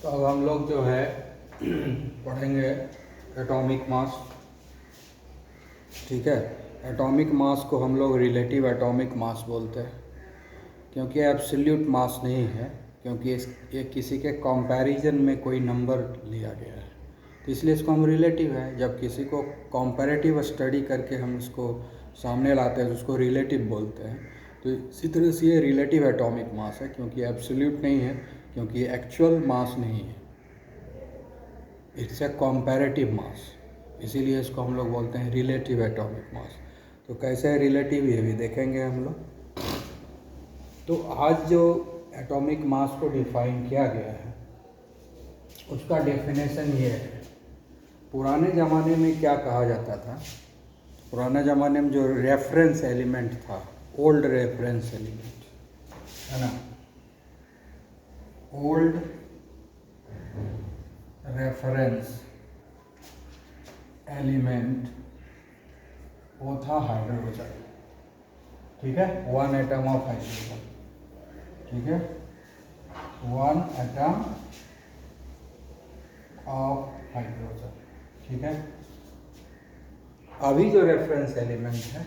तो अब हम लोग जो है पढ़ेंगे एटॉमिक मास। ठीक है, एटॉमिक मास को हम लोग रिलेटिव एटॉमिक मास बोलते हैं, क्योंकि एब्सोल्यूट मास नहीं है, क्योंकि ये किसी के कंपैरिजन में कोई नंबर लिया गया है, तो इसलिए इसको हम रिलेटिव है। जब किसी को कंपैरेटिव स्टडी करके हम उसको सामने लाते हैं तो उसको रिलेटिव बोलते हैं। तो इसी तरह से ये रिलेटिव एटॉमिक मास है, क्योंकि एब्सोल्यूट नहीं है, क्योंकि एक्चुअल मास नहीं है, इट्स ए कंपैरेटिव मास, इसीलिए इसको हम लोग बोलते हैं रिलेटिव एटॉमिक मास। तो कैसे है रिलेटिव, ये भी देखेंगे हम लोग। तो आज जो एटॉमिक मास को डिफाइन किया गया है उसका डेफिनेशन ये है। पुराने ज़माने में क्या कहा जाता था, पुराने ज़माने में जो रेफरेंस एलिमेंट था, ओल्ड रेफरेंस एलिमेंट है ना, ओल्ड रेफरेंस एलिमेंट वो था हाइड्रोजन। ठीक है, वन एटम ऑफ हाइड्रोजन। ठीक है, वन एटम ऑफ हाइड्रोजन। ठीक है, अभी जो रेफरेंस एलिमेंट है,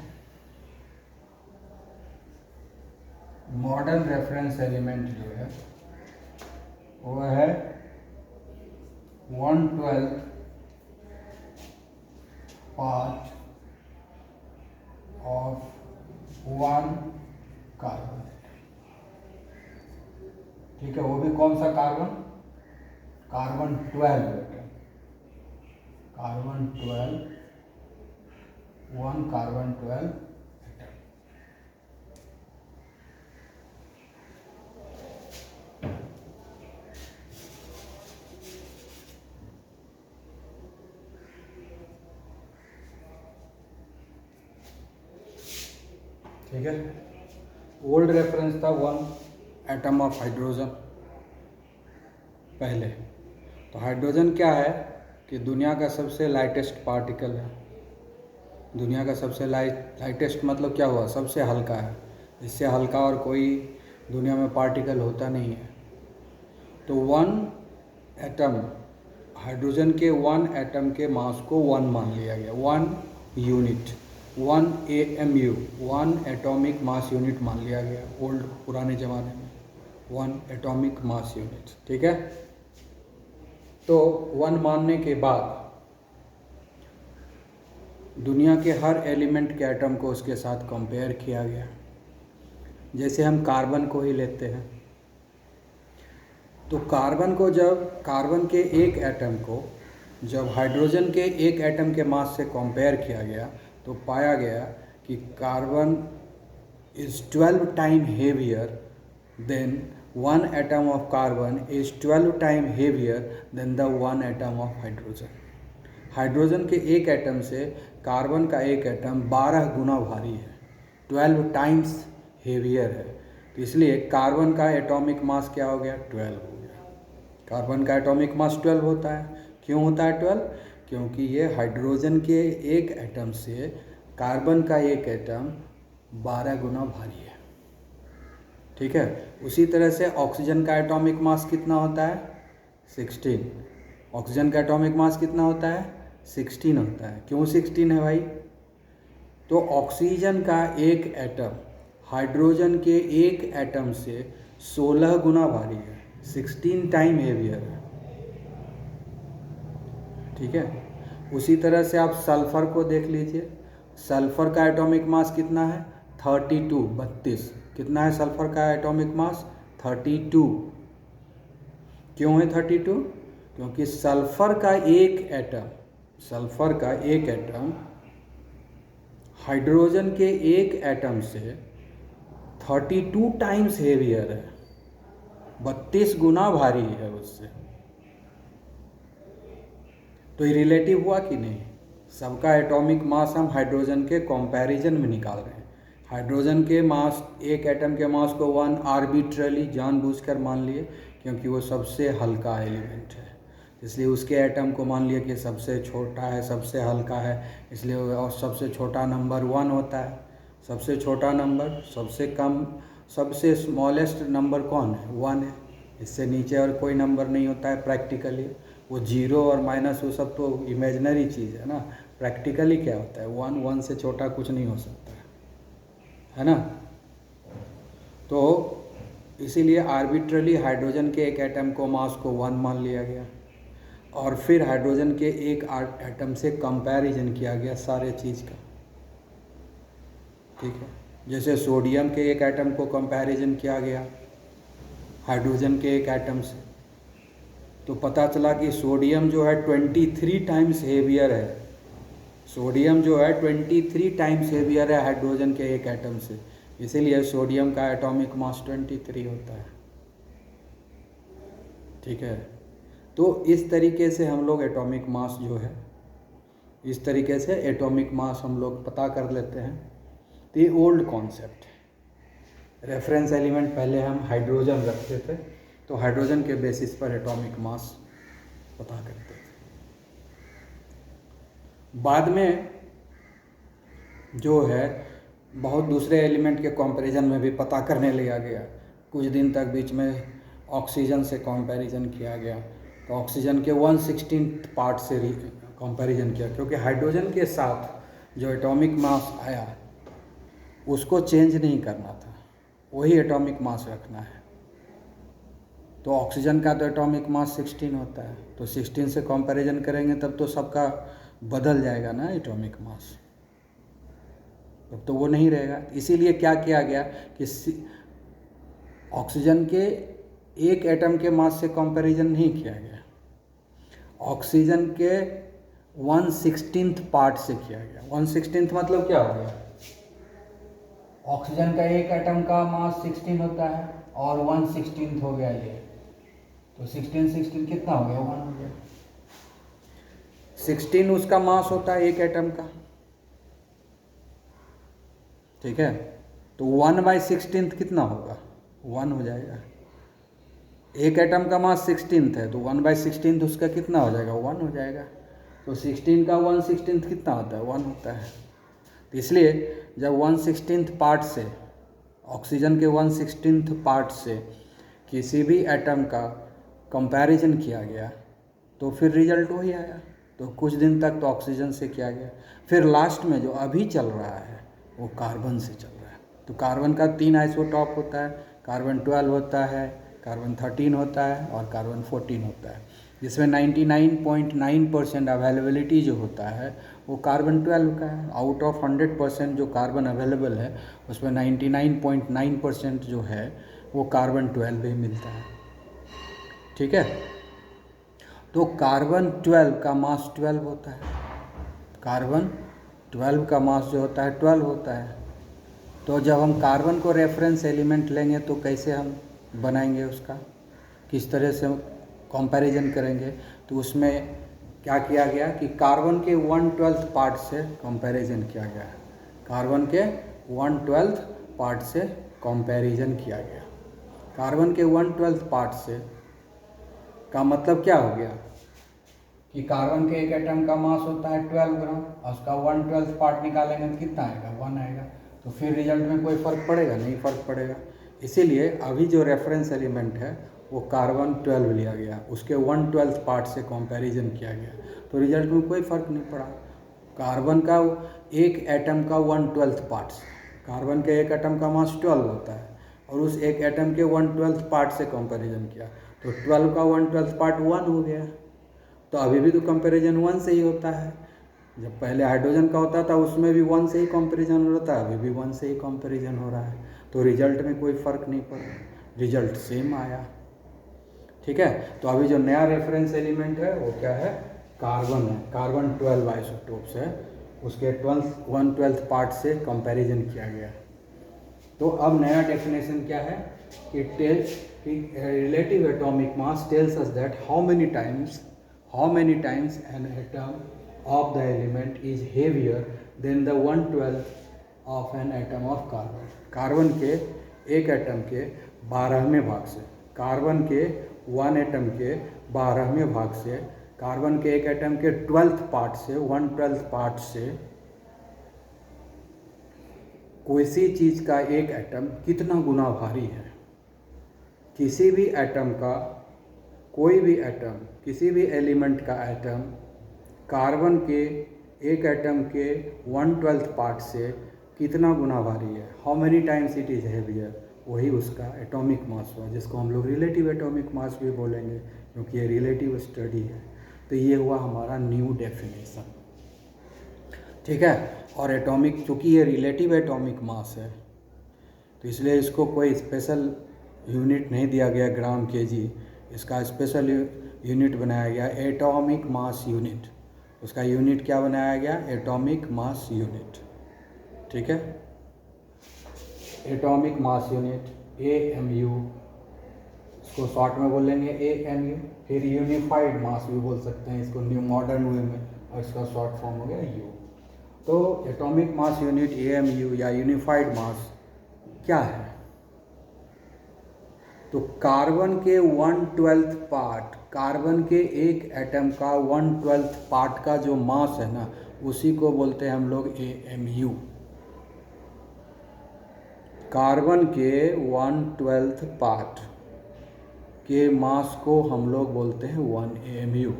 मॉडर्न रेफरेंस एलिमेंट जो है वो है 1/12 पार्ट ऑफ वन कार्बन। ठीक है, वो भी कौन सा carbon, carbon 12 atom, carbon 12, one carbon 12 atom. ठीक है, ओल्ड रेफरेंस था वन एटम ऑफ हाइड्रोजन पहले। तो हाइड्रोजन क्या है कि दुनिया का सबसे लाइटेस्ट पार्टिकल है। दुनिया का सबसे लाइटेस्ट मतलब क्या हुआ, सबसे हल्का है। इससे हल्का और कोई दुनिया में पार्टिकल होता नहीं है। तो वन एटम, हाइड्रोजन के वन एटम के मास को वन मान लिया गया, one unit, 1 AMU, one atomic mass unit मान लिया गया ओल्ड पुराने ज़माने में, वन एटॉमिक मास यूनिट। ठीक है, तो वन मानने के बाद दुनिया के हर एलिमेंट के एटम को उसके साथ कंपेयर किया गया। जैसे हम कार्बन को ही लेते हैं, तो कार्बन को जब, कार्बन के एक एटम को जब हाइड्रोजन के एक एटम के मास से कंपेयर किया गया तो पाया गया कि carbon is 12 time heavier than one atom of carbon is 12 time heavier than the one atom of hydrogen. Hydrogen के एक एटम से कार्बन का एक एटम 12 गुना भारी है, 12 टाइम्स हेवियर है। तो इसलिए कार्बन का एटॉमिक मास क्या हो गया, 12 हो गया। कार्बन का एटॉमिक मास 12 होता है। क्यों होता है 12? क्योंकि ये हाइड्रोजन के एक एटम से कार्बन का एक एटम 12 गुना भारी है। ठीक है, उसी तरह से ऑक्सीजन का एटॉमिक मास कितना होता है, 16। ऑक्सीजन का एटॉमिक मास कितना होता है, 16 होता है। क्यों 16 है भाई? तो ऑक्सीजन का एक एटम हाइड्रोजन के एक एटम से 16 गुना भारी है, 16 टाइम हेवियर है। ठीक है, उसी तरह से आप सल्फर को देख लीजिए। सल्फर का एटॉमिक मास कितना है, 32। कितना है सल्फर का एटॉमिक मास, 32। क्यों है 32? क्योंकि सल्फर का एक एटम हाइड्रोजन के एक एटम से 32 टाइम्स हेवियर है, 32 गुना भारी है उससे। तो ये रिलेटिव हुआ कि नहीं? सबका एटॉमिक मास हम हाइड्रोजन के कंपैरिजन में निकाल रहे हैं। हाइड्रोजन के मास, एक एटम के मास को 1 आर्बिट्रली जानबूझकर मान लिए, क्योंकि वो सबसे हल्का एलिमेंट है, इसलिए उसके एटम को मान लिया कि सबसे छोटा है, सबसे हल्का है, इसलिए और सबसे छोटा नंबर 1 होता है। सबसे छोटा नंबर, सबसे कम, सबसे स्मॉलेस्ट नंबर कौन है, 1 है। इससे नीचे और कोई नंबर नहीं होता है प्रैक्टिकली। वो जीरो और माइनस वो सब तो इमेजिनरी चीज़ है ना, प्रैक्टिकली क्या होता है, वन वन से छोटा कुछ नहीं हो सकता है ना। तो इसीलिए आर्बिट्रली हाइड्रोजन के एक एटम को मास को 1 मान लिया गया और फिर हाइड्रोजन के एक एटम से कंपैरिजन किया गया सारे चीज़ का। ठीक है, जैसे सोडियम के एक एटम को कंपैरिजन किया गया हाइड्रोजन के एक एटम से, तो पता चला कि सोडियम जो है 23 टाइम्स हेवियर है। सोडियम जो है 23 टाइम्स हेवियर है हाइड्रोजन के एक एटम से, इसीलिए सोडियम का एटॉमिक मास 23 होता है। ठीक है, तो इस तरीके से हम लोग एटॉमिक मास जो है, इस तरीके से एटॉमिक मास हम लोग पता कर लेते हैं। तो ये ओल्ड कॉन्सेप्ट है। रेफरेंस एलिमेंट पहले हम हाइड्रोजन रखते थे, तो हाइड्रोजन के बेसिस पर एटॉमिक मास पता करते थे। बाद में जो है बहुत दूसरे एलिमेंट के कंपैरिजन में भी पता करने लिया गया। कुछ दिन तक बीच में ऑक्सीजन से कंपैरिजन किया गया, तो ऑक्सीजन के 1/16 पार्ट से कंपैरिजन किया, क्योंकि हाइड्रोजन के साथ जो एटॉमिक मास आया उसको चेंज नहीं करना था, वही एटॉमिक मास रखना है। तो ऑक्सीजन का तो एटॉमिक मास 16 होता है, तो 16 से कंपैरिजन करेंगे तब तो सबका बदल जाएगा ना एटॉमिक मास, तब तो वो नहीं रहेगा। इसीलिए क्या किया गया कि ऑक्सीजन के एक एटम के मास से कंपैरिजन नहीं किया गया, ऑक्सीजन के 1/16 पार्ट से किया गया। 1/16 मतलब क्या हो गया, ऑक्सीजन का एक एटम का मास 16 होता है और 1/16 हो गया ये, तो 16 कितना हो गया, 1 हो गया। 16 उसका मास होता है एक एटम का। ठीक है, तो 1/16 कितना होगा, 1 हो जाएगा। एक एटम का मास 16 है, तो 1/16 उसका कितना हो जाएगा, 1 हो जाएगा। तो 16 का 1/16 कितना होता है, 1 होता है। तो इसलिए जब 1/16 पार्ट से, ऑक्सीजन के 1/16 पार्ट से किसी भी एटम का कंपैरिजन किया गया तो फिर रिजल्ट वही आया। तो कुछ दिन तक तो ऑक्सीजन से किया गया, फिर लास्ट में जो अभी चल रहा है वो कार्बन से चल रहा है। तो कार्बन का 3 आइसोटॉप होता है, कार्बन 12 होता है, कार्बन 13 होता है और कार्बन 14 होता है, जिसमें 99.9% अवेलेबिलिटी जो होता है वो कार्बन 12 का है। आउट ऑफ 100% जो कार्बन अवेलेबल है उसमें 99.9% जो है वो कार्बन 12 ही मिलता है। ठीक है, तो कार्बन 12 का मास 12 होता है, कार्बन 12 का मास जो होता है 12 होता है। तो जब हम कार्बन को रेफरेंस एलिमेंट लेंगे तो कैसे हम बनाएंगे उसका, किस तरह से कंपैरिजन करेंगे, तो उसमें क्या किया गया कि कार्बन के 1/12 पार्ट से कंपैरिजन किया गया, कार्बन के 1/12 पार्ट से कंपैरिजन किया गया। कार्बन के 1/12 पार्ट से का मतलब क्या हो गया कि कार्बन के एक एटम का मास होता है 12 ग्राम और उसका 1/12 पार्ट निकालेंगे तो कितना आएगा, 1 आएगा। तो फिर रिजल्ट में कोई फ़र्क पड़ेगा, नहीं फ़र्क पड़ेगा। इसीलिए अभी जो रेफरेंस एलिमेंट है वो कार्बन 12 लिया गया, उसके 1/12 पार्ट से कंपैरिजन किया गया, तो रिजल्ट में कोई फ़र्क नहीं पड़ा। कार्बन का एक एटम का 1/12 पार्ट से, कार्बन के एक एटम का मास 12 होता है और उस एक एटम के 1/12 पार्ट से कंपैरिजन किया तो 12 का 1/12 पार्ट 1 हो गया। तो अभी भी तो कंपैरिजन 1 से ही होता है। जब पहले हाइड्रोजन का होता था उसमें भी 1 से ही कंपैरिजन हो रहा था, अभी भी 1 से ही कंपैरिजन हो रहा है, तो रिजल्ट में कोई फ़र्क नहीं पड़ा, रिजल्ट सेम आया। ठीक है, तो अभी जो नया रेफरेंस एलिमेंट है वो क्या है, कार्बन है, कार्बन 12 आइसोटोप्स है, उसके 1/12 पार्ट से कंपैरिजन किया गया। तो अब नया डेफिनेशन क्या है कि relative atomic mass tells us that how many times an atom of the element is heavier than the 1/12 of an atom of carbon। Carbon के एक एटम के 12वें भाग से, कार्बन के 1 एटम के 12वें भाग से, कार्बन के एक एटम के 12th पार्ट से, 1/12 पार्ट से किसी चीज़ का एक एटम कितना गुना भारी है, किसी भी एटम का, कोई भी एटम, किसी भी एलिमेंट का एटम कार्बन के एक एटम के 1/12 पार्ट से कितना गुना भारी है, how many times it is heavier, वही उसका एटॉमिक मास हुआ, जिसको हम लोग रिलेटिव एटॉमिक मास भी बोलेंगे, क्योंकि ये रिलेटिव स्टडी है। तो ये हुआ हमारा न्यू डेफिनेशन, ठीक है। और एटॉमिक, चूँकि ये रिलेटिव एटॉमिक मास है, तो इसलिए इसको कोई स्पेशल यूनिट नहीं दिया गया ग्राम केजी, इसका स्पेशल यूनिट बनाया गया एटॉमिक मास यूनिट। उसका यूनिट क्या बनाया गया, एटॉमिक मास यूनिट, ठीक है। एटॉमिक मास यूनिट AMU, इसको शॉर्ट में बोलेंगे AMU। फिर यूनिफाइड मास भी बोल सकते हैं इसको न्यू मॉडर्न वे में, और इसका शॉर्ट फॉर्म हो गया U। तो एटॉमिक मास यूनिट AMU या यूनिफाइड मास क्या है, तो कार्बन के 1/12 पार्ट, कार्बन के एक एटम का 1/12 पार्ट का जो मास है ना, उसी को बोलते हैं हम लोग AMU। कार्बन के 1/12 पार्ट के मास को हम लोग बोलते हैं 1 AMU।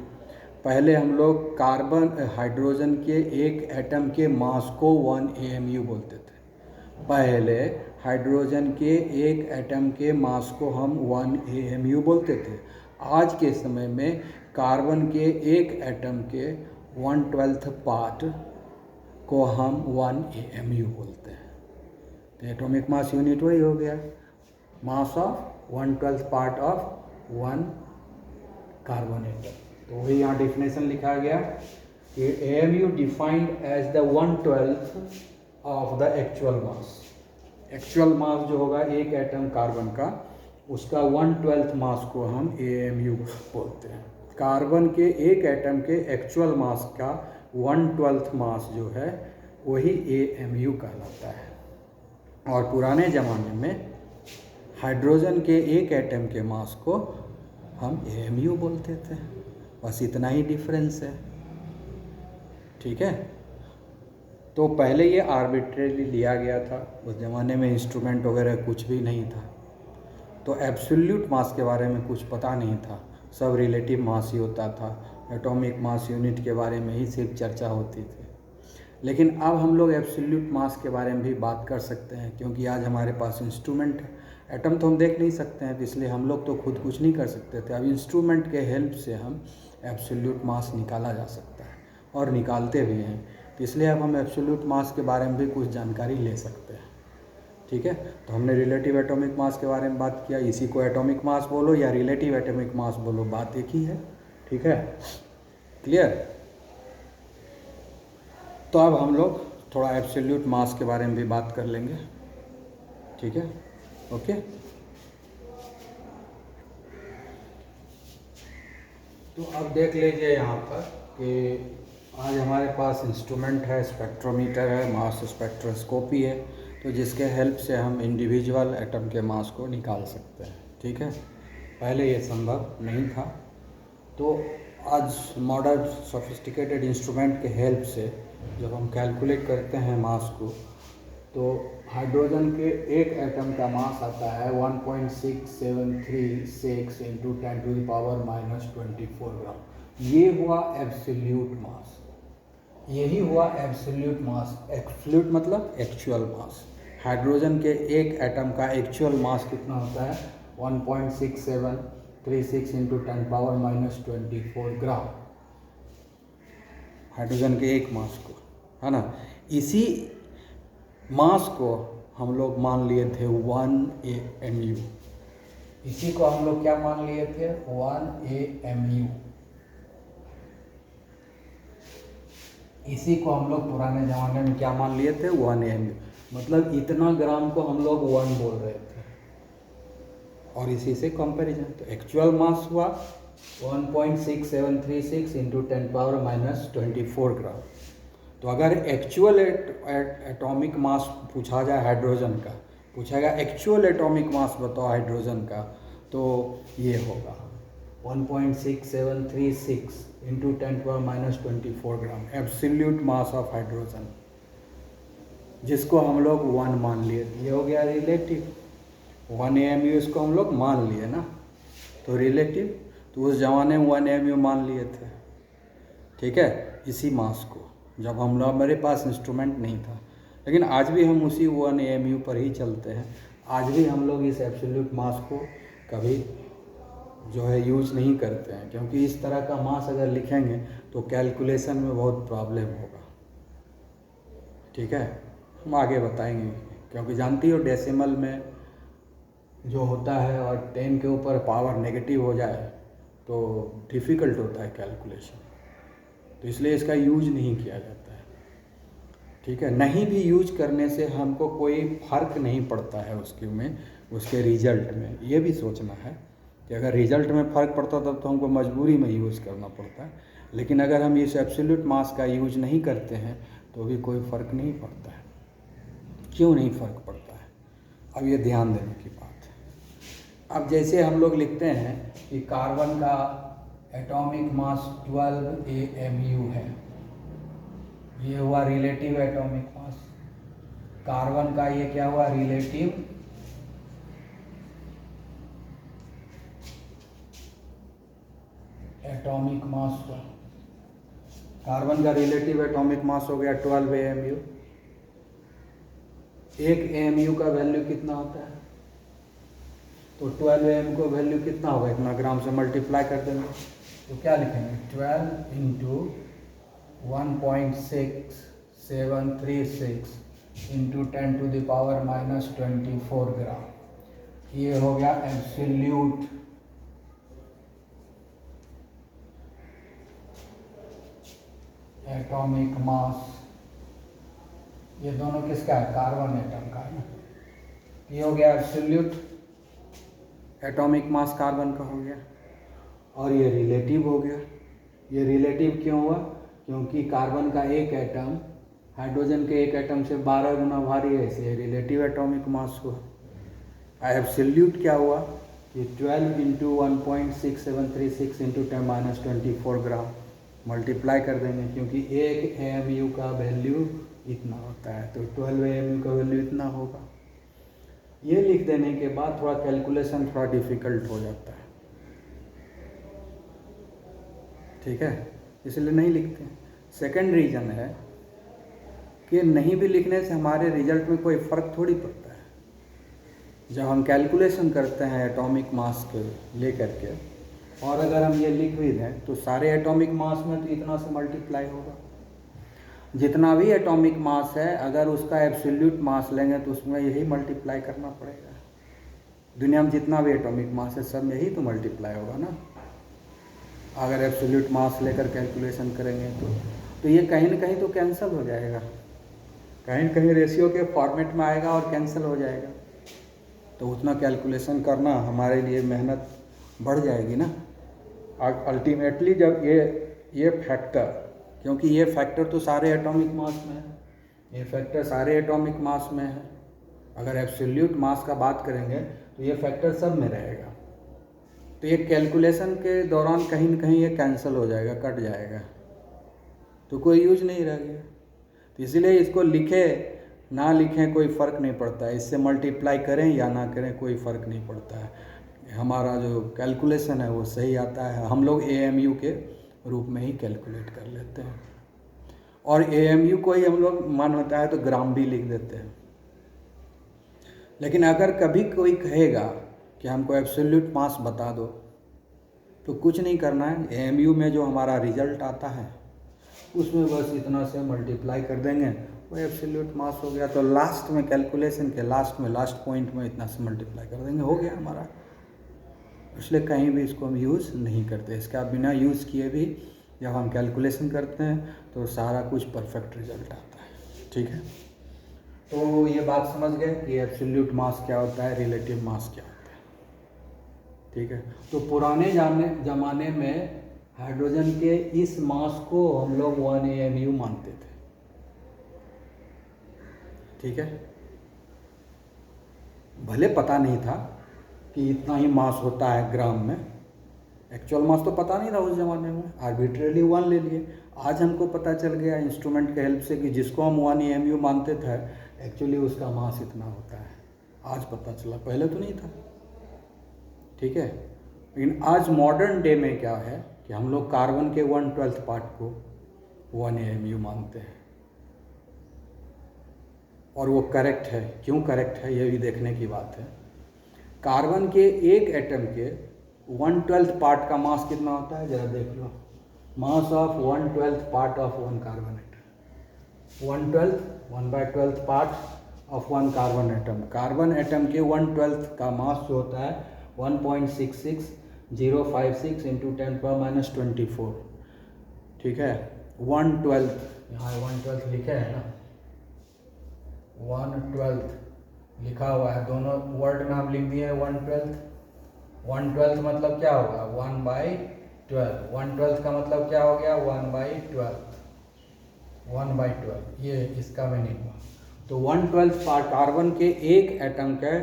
पहले हम लोग कार्बन हाइड्रोजन के एक एटम के मास को 1 AMU बोलते थे। पहले हाइड्रोजन के एक एटम के मास को हम 1 AMU बोलते थे। आज के समय में कार्बन के एक एटम के 1/12 पार्ट को हम 1 AMU बोलते हैं। तो एटॉमिक मास यूनिट वही हो गया, mass of 1/12 part of 1 carbon atom. तो वही यहाँ डिफिनेशन लिखा गया कि AMU defined as the 1/12 of the actual mass. Actual mass जो होगा एक एटम कार्बन का, उसका 1/12 मास को हम AMU बोलते हैं। कार्बन के एक एटम के एक्चुअल मास का 1/12 मास जो है वही AMU कहलाता है। और पुराने ज़माने में हाइड्रोजन के एक एटम के मास को हम AMU बोलते थे। बस इतना ही डिफरेंस है, ठीक है। तो पहले ये आर्बिट्रेरी लिया गया था, उस ज़माने में इंस्ट्रूमेंट वगैरह कुछ भी नहीं था, तो एब्सोल्यूट मास के बारे में कुछ पता नहीं था, सब रिलेटिव मास ही होता था। एटॉमिक मास यूनिट के बारे में ही सिर्फ चर्चा होती थी। लेकिन अब हम लोग एब्सोल्यूट मास के बारे में भी बात कर सकते हैं, क्योंकि आज हमारे पास इंस्ट्रूमेंट है। एटम तो हम देख नहीं सकते हैं, तो इसलिए हम लोग तो खुद कुछ नहीं कर सकते थे। अब इंस्ट्रूमेंट के हेल्प से हम एब्सोल्यूट मास निकाला जा सकता है, और निकालते भी हैं। तो इसलिए अब हम एब्सोल्यूट मास के बारे में भी कुछ जानकारी ले सकते हैं, ठीक है। तो हमने रिलेटिव एटॉमिक मास के बारे में बात किया, इसी को एटॉमिक मास बोलो या रिलेटिव एटॉमिक मास बोलो, बात एक ही है, ठीक है, क्लियर। तो अब हम लोग थोड़ा एब्सोल्यूट मास के बारे में भी बात कर लेंगे, ठीक है, ओके। तो अब देख लीजिए यहाँ पर कि आज हमारे पास इंस्ट्रूमेंट है, स्पेक्ट्रोमीटर है, मास स्पेक्ट्रोस्कोपी है, तो जिसके हेल्प से हम इंडिविजुअल एटम के मास को निकाल सकते हैं, ठीक है। पहले ये संभव नहीं था, तो आज मॉडर्न सोफिस्टिकेटेड इंस्ट्रूमेंट के हेल्प से जब हम कैलकुलेट करते हैं मास को, तो हाइड्रोजन के एक एटम का मास आता है 1.6736 इंटू 10⁻⁻24 ग्राम। ये हुआ एब्सोल्यूट मास, यही हुआ एब्सोल्यूट मास। एब्सोल्यूट मतलब एक्चुअल मास। हाइड्रोजन के एक एटम का एक्चुअल मास कितना होता है, 1.6736 इंटू 10⁻⁻24 ग्राम, हाइड्रोजन के एक मास को, है ना। इसी मास को हम लोग मान लिए थे 1 AMU। इसी को हम लोग क्या मान लिए थे, 1 AMU। इसी को हम लोग पुराने ज़माने में क्या मान लिए थे, 1 AMU। मतलब इतना ग्राम को हम लोग 1 बोल रहे थे, और इसी से कंपैरिजन। तो एक्चुअल मास हुआ 1.6736 इंटू 10⁻⁻24 ग्राम। तो अगर एक्चुअल एटॉमिक मास पूछा जाए हाइड्रोजन का, पूछा गया एक्चुअल एटॉमिक मास बताओ हाइड्रोजन का, तो ये होगा 1.6736 into 10⁻⁻24 gram, absolute mass of hydrogen, जिसको हम लोग 1 मान लिए। ये हो गया रिलेटिव। 1 AMU इसको हम लोग मान लिए ना, तो रिलेटिव, तो उस ज़माने में 1 AMU मान लिए थे, ठीक है, इसी मास को, जब हम लोग, मेरे पास इंस्ट्रूमेंट नहीं था। लेकिन आज भी हम उसी 1 AMU पर ही चलते हैं। आज भी हम लोग इस एब्सोल्यूट मास को कभी जो है यूज नहीं करते हैं, क्योंकि इस तरह का मास अगर लिखेंगे तो कैलकुलेशन में बहुत प्रॉब्लम होगा, ठीक है। हम आगे बताएंगे, क्योंकि जानती हो डेसिमल में जो होता है और 10 के ऊपर पावर नेगेटिव हो जाए तो डिफ़िकल्ट होता है कैलकुलेशन, तो इसलिए इसका यूज नहीं किया जाता है, ठीक है। नहीं भी यूज करने से हमको कोई फ़र्क नहीं पड़ता है उसके रिजल्ट में, ये भी सोचना है कि अगर रिजल्ट में फ़र्क पड़ता तब तो हमको मजबूरी में यूज़ करना पड़ता है, लेकिन अगर हम इस एब्सोल्यूट मास का यूज नहीं करते हैं तो भी कोई फ़र्क नहीं पड़ता है। क्यों नहीं फ़र्क पड़ता है, अब ये ध्यान देने की बात है। अब जैसे हम लोग लिखते हैं कि कार्बन का एटॉमिक मास 12 AMU है, ये हुआ रिलेटिव एटॉमिक मास। कार्बन का ये क्या हुआ, रिलेटिव एटॉमिक मास हुआ। कार्बन का रिलेटिव एटॉमिक मास हो गया 12 AMU। एक AMU का वैल्यू कितना होता है, तो 12 AMU का वैल्यू कितना होगा, इतना ग्राम से मल्टीप्लाई कर देंगे तो क्या लिखेंगे, 12 इंटू 1.6736 इंटू 10⁻⁻24 ग्राम। ये हो गया एब्सोल्यूट एटॉमिक मास। ये दोनों किसका है, कार्बन एटम का है ना। ये हो गया एब्सोल्यूट एटॉमिक मास कार्बन का हो गया, और ये रिलेटिव हो गया। ये रिलेटिव क्यों हुआ, क्योंकि कार्बन का एक एटम हाइड्रोजन के एक एटम से 12 गुना भारी है, इसलिए रिलेटिव एटॉमिक मास हुआ। एब्सोल्यूट क्या हुआ कि 12 इंटू 1.6736 इंटू 10⁻24 ग्राम मल्टीप्लाई कर देंगे, क्योंकि एक AMU का वैल्यू इतना होता है, तो 12 AMU का वैल्यू इतना होगा। ये लिख देने के बाद थोड़ा कैलकुलेशन थोड़ा डिफ़िकल्ट हो जाता है, ठीक है, इसलिए नहीं लिखते। सेकंड रीज़न है कि नहीं भी लिखने से हमारे रिजल्ट में कोई फ़र्क थोड़ी पड़ता है। जब हम कैलकुलेशन करते हैं एटॉमिक मास के ले करके, और अगर हम ये लिख भी दें तो सारे एटॉमिक मास में तो इतना से मल्टीप्लाई होगा। जितना भी एटॉमिक मास है, अगर उसका एब्सोल्यूट मास लेंगे तो उसमें यही मल्टीप्लाई करना पड़ेगा। दुनिया में जितना भी एटॉमिक मास है सब में यही तो मल्टीप्लाई होगा ना, अगर एब्सोल्यूट मास लेकर कैलकुलेशन करेंगे तो ये कहीं ना कहीं तो कैंसिल हो जाएगा, कहीं ना कहीं रेशियो के फॉर्मेट में आएगा और कैंसिल हो जाएगा, तो उतना कैलकुलेशन करना हमारे लिए मेहनत बढ़ जाएगी ना। अल्टीमेटली जब ये फैक्टर, क्योंकि ये फैक्टर तो सारे एटॉमिक मास में है, ये फैक्टर सारे एटॉमिक मास में है, अगर एब्सोल्यूट मास का बात करेंगे तो ये फैक्टर सब में रहेगा, तो ये कैलकुलेशन के दौरान कहीं ना कहीं ये कैंसिल हो जाएगा, कट जाएगा, तो कोई यूज नहीं रह गया। तो इसीलिए इसको लिखे ना लिखें कोई फ़र्क नहीं पड़ता है, इससे मल्टीप्लाई करें या ना करें कोई फ़र्क नहीं पड़ता है, हमारा जो कैलकुलेशन है वो सही आता है। हम लोग AMU के रूप में ही कैलकुलेट कर लेते हैं, और AMU को ही हम लोग मन होता है तो ग्राम भी लिख देते हैं। लेकिन अगर कभी कोई कहेगा कि हमको एब्सोल्यूट मास बता दो, तो कुछ नहीं करना है, AMU में जो हमारा रिजल्ट आता है उसमें बस इतना से मल्टीप्लाई कर देंगे, वो एब्सोल्यूट मास हो गया। तो लास्ट में कैलकुलेशन के लास्ट पॉइंट में इतना से मल्टीप्लाई कर देंगे, हो गया हमारा। इसलिए कहीं भी इसको हम यूज़ नहीं करते, इसका बिना यूज़ किए भी जब हम कैलकुलेशन करते हैं तो सारा कुछ परफेक्ट रिजल्ट आता है, ठीक है। तो ये बात समझ गए कि एब्सोल्यूट मास क्या होता है, रिलेटिव मास क्या होता है, ठीक है। तो पुराने ज़माने में हाइड्रोजन के इस मास को हम लोग 1 AMU मानते थे, ठीक है। भले पता नहीं था कि इतना ही मास होता है ग्राम में, एक्चुअल मास तो पता नहीं था उस ज़माने में, आर्बिट्रेरली 1 ले लिए। आज हमको पता चल गया इंस्ट्रूमेंट के हेल्प से कि जिसको हम 1 AMU मानते थे एक्चुअली उसका मास इतना होता है, आज पता चला, पहले तो नहीं था। ठीक है, लेकिन आज मॉडर्न डे में क्या है कि हम लोग कार्बन के 1/12 पार्ट को 1 AMU मानते हैं, और वो करेक्ट है। क्यों करेक्ट है ये भी देखने की बात है। कार्बन के एक एटम के 1/12 पार्ट का मास कितना होता है, जरा देख लो। Mass of 1/12 part of 1 carbon atom, 1/12 part of 1 carbon atom. Carbon atom के 1/12 का मास जो होता है 1.66056 इंटू 10⁻²4। ठीक है, 1/12, यहाँ 1/12 लिखे हैं ना, 1/12 लिखा हुआ है, दोनों वर्ड में हम लिख दिए हैं 1/12। 1/12 मतलब क्या होगा, 1/12। 1/12 का मतलब क्या हो गया, 1/12। 1/12 ये इसका मीनिंग हुआ। तो 1/12 पार्ट, कार्बन के एक एटम के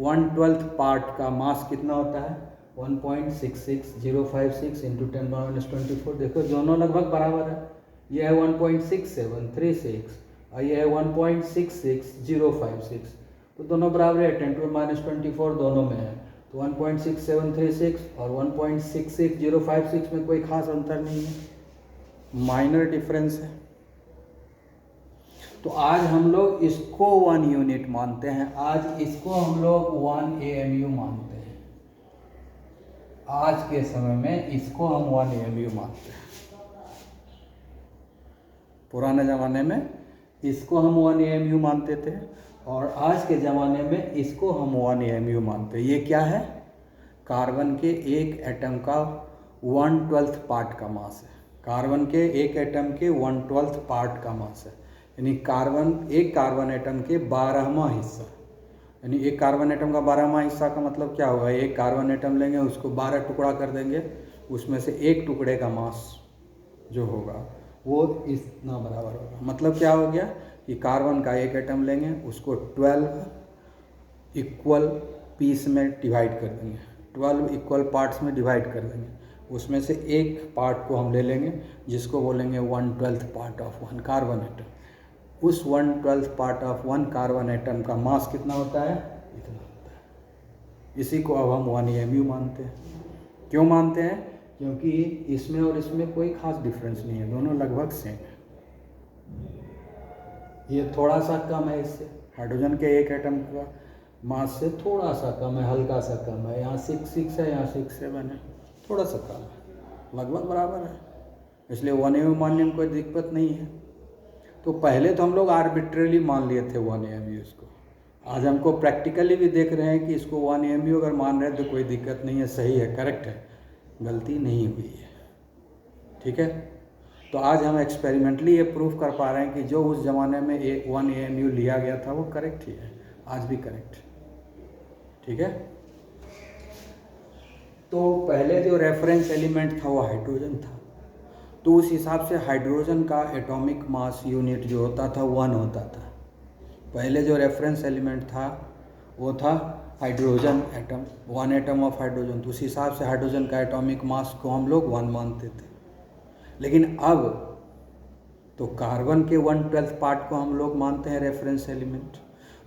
1/12 पार्ट का मास कितना होता है, 1.66056 इंटू 10⁻²4। देखो दोनों लगभग बराबर है। ये है 1.6736 और ये है 1.66056, तो दोनों बराबर है। 10⁻²4 दोनों में है, तो 1.6736 और 1.66056 में कोई खास अंतर नहीं है, माइनर डिफरेंस है। तो आज हम लोग इसको 1 यूनिट मानते हैं, आज इसको हम लोग 1 AMU मानते हैं। आज के समय में इसको हम 1 AMU मानते हैं। पुराने ज़माने में इसको हम 1 AMU मानते थे, और आज के ज़माने में इसको हम 1 AMU मानते हैं। ये क्या है, कार्बन के एक एटम का 1/12 पार्ट का मास है। कार्बन के एक एटम के 1/12 पार्ट का मास है, यानी एक कार्बन एटम के 12वां हिस्सा। यानी एक कार्बन एटम का 12वां हिस्सा का मतलब क्या होगा, एक कार्बन एटम लेंगे, उसको 12 टुकड़ा कर देंगे, उसमें से एक टुकड़े का मास जो होगा वो इतना बराबर होगा। मतलब क्या हो गया कि कार्बन का एक एटम लेंगे, उसको 12 इक्वल पीस में डिवाइड कर देंगे, 12 इक्वल पार्ट्स में डिवाइड कर देंगे, उसमें से एक पार्ट को हम ले लेंगे जिसको बोलेंगे 1/12 पार्ट ऑफ 1 कार्बन एटम। उस 1/12 पार्ट ऑफ 1 कार्बन एटम का मास कितना होता है, इतना होता है। इसी को अब हम 1 AMU मानते हैं। क्यों मानते हैं, क्योंकि इसमें और इसमें कोई खास डिफरेंस नहीं है, दोनों लगभग सेम है। ये थोड़ा सा कम है इससे, हाइड्रोजन के एक एटम का मास से थोड़ा सा कम है, हल्का सा कम है। यहाँ 6 है, यहाँ 6 है, थोड़ा सा कम है, लगभग बराबर है। इसलिए 1 AMU मानने में कोई दिक्कत नहीं है। तो पहले तो हम लोग आर्बिट्रेली मान लिए थे 1 AMU इसको। आज हमको प्रैक्टिकली भी देख रहे हैं कि इसको 1 AMU अगर मान रहे हैं तो कोई दिक्कत नहीं है, सही है, करेक्ट है, गलती नहीं हुई है। ठीक है, तो आज हम एक्सपेरिमेंटली ये प्रूफ कर पा रहे हैं कि जो उस ज़माने में 1 AMU लिया गया था वो करेक्ट ही है, आज भी करेक्ट है। ठीक है, तो पहले जो रेफरेंस एलिमेंट था वो हाइड्रोजन था, तो उस हिसाब से हाइड्रोजन का एटॉमिक मास यूनिट जो होता था 1 होता था। पहले जो रेफरेंस एलिमेंट था वो था hydrogen atom, 1 atom of hydrogen, तो उस हिसाब से हाइड्रोजन का एटॉमिक मास को हम लोग 1 मानते थे। लेकिन अब तो कार्बन के 1/12 पार्ट को हम लोग मानते हैं रेफरेंस एलिमेंट।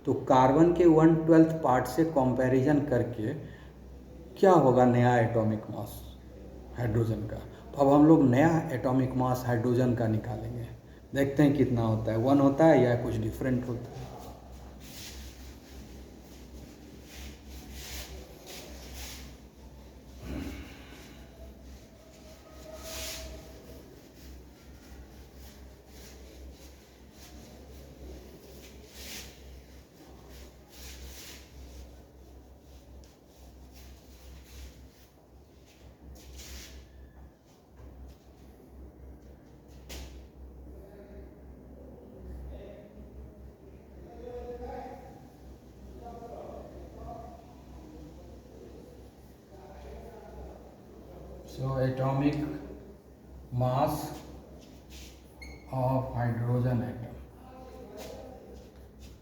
तो कार्बन के 1/12 पार्ट से कंपैरिजन करके क्या होगा नया एटॉमिक मास हाइड्रोजन का, तो अब हम लोग नया एटॉमिक मास हाइड्रोजन का निकालेंगे, देखते हैं कितना होता है, 1 होता है या कुछ डिफरेंट होता है। So atomic mass of hydrogen atom,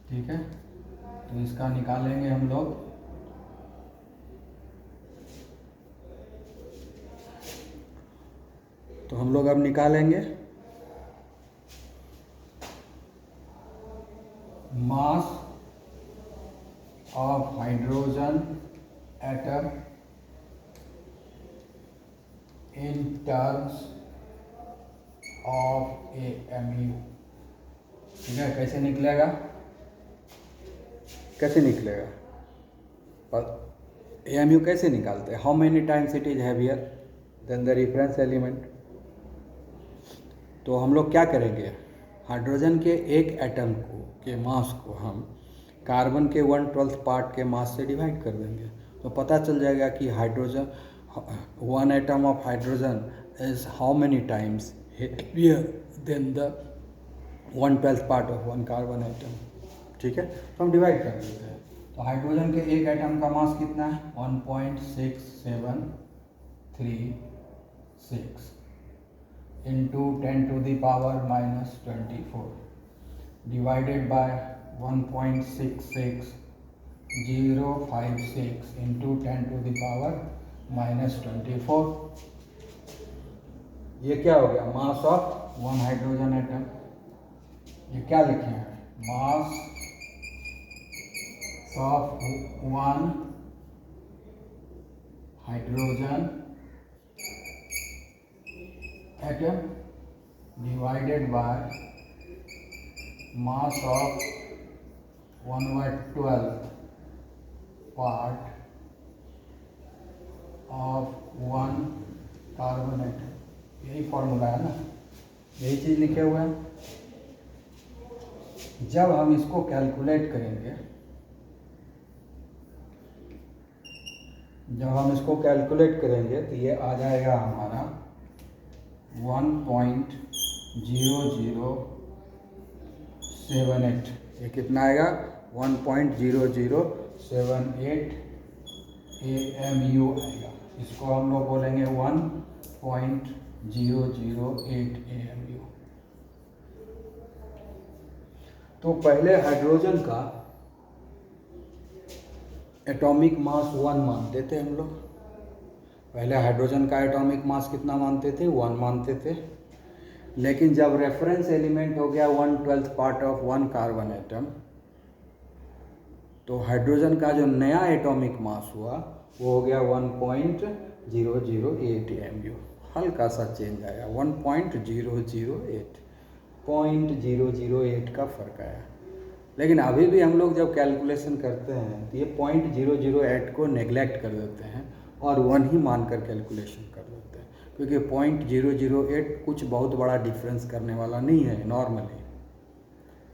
ठीक है, तो इसका निकालेंगे हम लोग। तो हम लोग अब निकालेंगे मास of hydrogen atom in terms of AMU। ठीक है, कैसे निकलेगा, कैसे निकलेगा, AMU कैसे निकालते हैं? How many times it is heavier than the reference element. तो हम लोग क्या करेंगे, हाइड्रोजन के एक एटम को के मास को हम कार्बन के 1/12 पार्ट के मास से डिवाइड कर देंगे, तो पता चल जाएगा कि hydrogen 1 atom of hydrogen is how many times heavier than the 1/12 part of 1 carbon atom. ठीक है, तो हम डिवाइड कर देते हैं। तो हाइड्रोजन के एक एटम का मास कितना है, 1.6736 इंटू 10⁻⁻24 डिवाइडेड बाय 1.66056 इंटू 10⁻⁻24। ये क्या हो गया, मास ऑफ 1 हाइड्रोजन एटम। ये क्या लिखे हैं, mass of 1 hydrogen atom divided by mass of 1/12 part of 1 carbon atom. यही फॉर्मूला है ना, यही चीज़ लिखे हुए हैं। जब हम इसको कैलकुलेट करेंगे, जब हम इसको कैलकुलेट करेंगे तो ये आ जाएगा हमारा 1.0078। ये कितना आएगा, 1.0078 AMU आएगा। इसको हम लोग बोलेंगे 1.008 AMU। तो पहले हाइड्रोजन का एटॉमिक मास 1 मानते थे हम लोग। पहले हाइड्रोजन का एटॉमिक मास कितना मानते थे, 1 मानते थे। लेकिन जब रेफरेंस एलिमेंट हो गया 1/12 पार्ट ऑफ 1 कार्बन एटम, तो हाइड्रोजन का जो नया एटॉमिक मास हुआ वो हो गया 1.008 AMU। हल्का सा चेंज आया, 1.008, 0.008 का फर्क आया। लेकिन अभी भी हम लोग जब कैलकुलेशन करते हैं तो ये 0.008 को नेग्लेक्ट कर देते हैं और 1 ही मानकर कैलकुलेशन कर देते हैं, क्योंकि 0.008 कुछ बहुत बड़ा डिफरेंस करने वाला नहीं है नॉर्मली।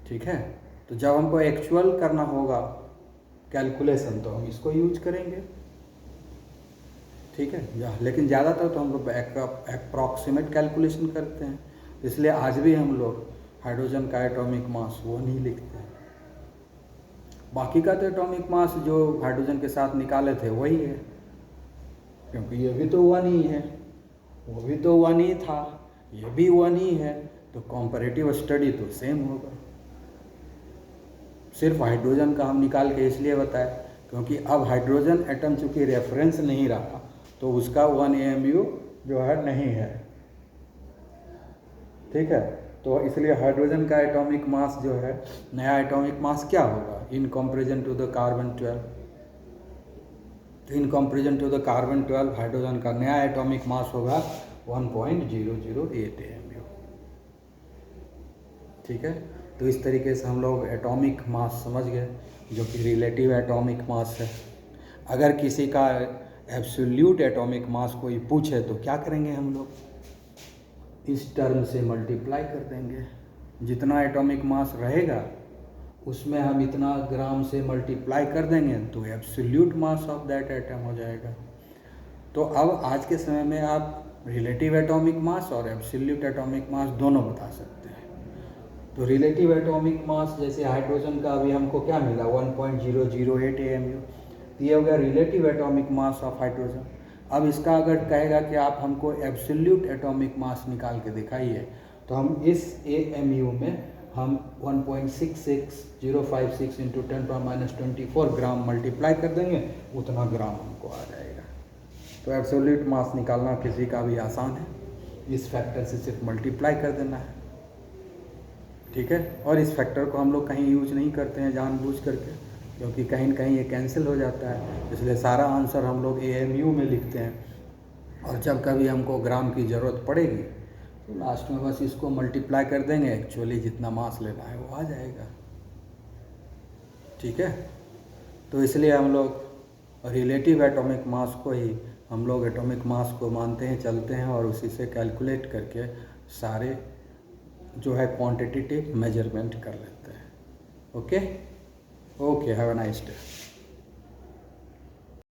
ठीक है, तो जब हमको एक्चुअल करना होगा कैलकुलेशन तो हम इसको यूज करेंगे। ठीक है, लेकिन ज़्यादातर तो हम लोग अप्रॉक्सीमेट कैलकुलेशन करते हैं, इसलिए आज भी हम लोग हाइड्रोजन का एटॉमिक मास 1 ही लिखते हैं। बाकी का तो एटॉमिक मास जो हाइड्रोजन के साथ निकाले थे वही है, क्योंकि ये भी तो 1 ही है, वो भी तो 1 ही था, ये भी 1 ही है, तो कॉम्पैरेटिव स्टडी तो सेम होगा। सिर्फ हाइड्रोजन का हम निकाल के इसलिए बताएं क्योंकि अब हाइड्रोजन एटम चूँकि रेफरेंस नहीं रहा तो उसका 1 AMU जो है नहीं है। ठीक है, तो इसलिए हाइड्रोजन का एटॉमिक मास जो है, नया एटॉमिक मास क्या होगा in comparison to the carbon 12। तो in comparison to the carbon 12 hydrogen का नया एटॉमिक मास होगा 1.008 AMU। ठीक है, तो इस तरीके से हम लोग एटॉमिक मास समझ गए, जो कि रिलेटिव एटॉमिक मास है। अगर किसी का एब्सोल्यूट एटॉमिक मास कोई पूछे तो क्या करेंगे हम लोग, इस टर्म से मल्टीप्लाई कर देंगे। जितना एटॉमिक मास रहेगा उसमें हम इतना ग्राम से मल्टीप्लाई कर देंगे तो absolute mass of that atom हो जाएगा। तो अब आज के समय में आप रिलेटिव एटॉमिक मास और एब्सोल्यूट एटॉमिक मास दोनों बता सकते हैं। तो रिलेटिव एटॉमिक मास जैसे हाइड्रोजन का अभी हमको क्या मिला 1.008 AMU, ये हो गया relative atomic mass of hydrogen. अब इसका अगर कहेगा कि आप हमको एब्सोल्यूट एटॉमिक मास निकाल के दिखाइए, तो हम इस AMU में हम 1.66056 इंटू 10⁻⁻24 ग्राम मल्टीप्लाई कर देंगे, उतना ग्राम हमको आ जाएगा। तो एब्सोल्यूट मास निकालना किसी का भी आसान है, इस फैक्टर से सिर्फ मल्टीप्लाई कर देना है। ठीक है, और इस फैक्टर को हम लोग कहीं यूज नहीं करते हैं जानबूझ करके, क्योंकि कहीं न कहीं ये कैंसिल हो जाता है, इसलिए सारा आंसर हम लोग AMU में लिखते हैं। और जब कभी हमको ग्राम की ज़रूरत पड़ेगी तो लास्ट में बस इसको मल्टीप्लाई कर देंगे, एक्चुअली जितना मास लेना है वो आ जाएगा। ठीक है, तो इसलिए हम लोग रिलेटिव एटॉमिक मास को ही हम लोग एटॉमिक मास को मानते हैं, चलते हैं, और उसी से कैलकुलेट करके सारे जो है क्वांटिटेटिव मेजरमेंट कर लेते हैं। Okay, have a nice day.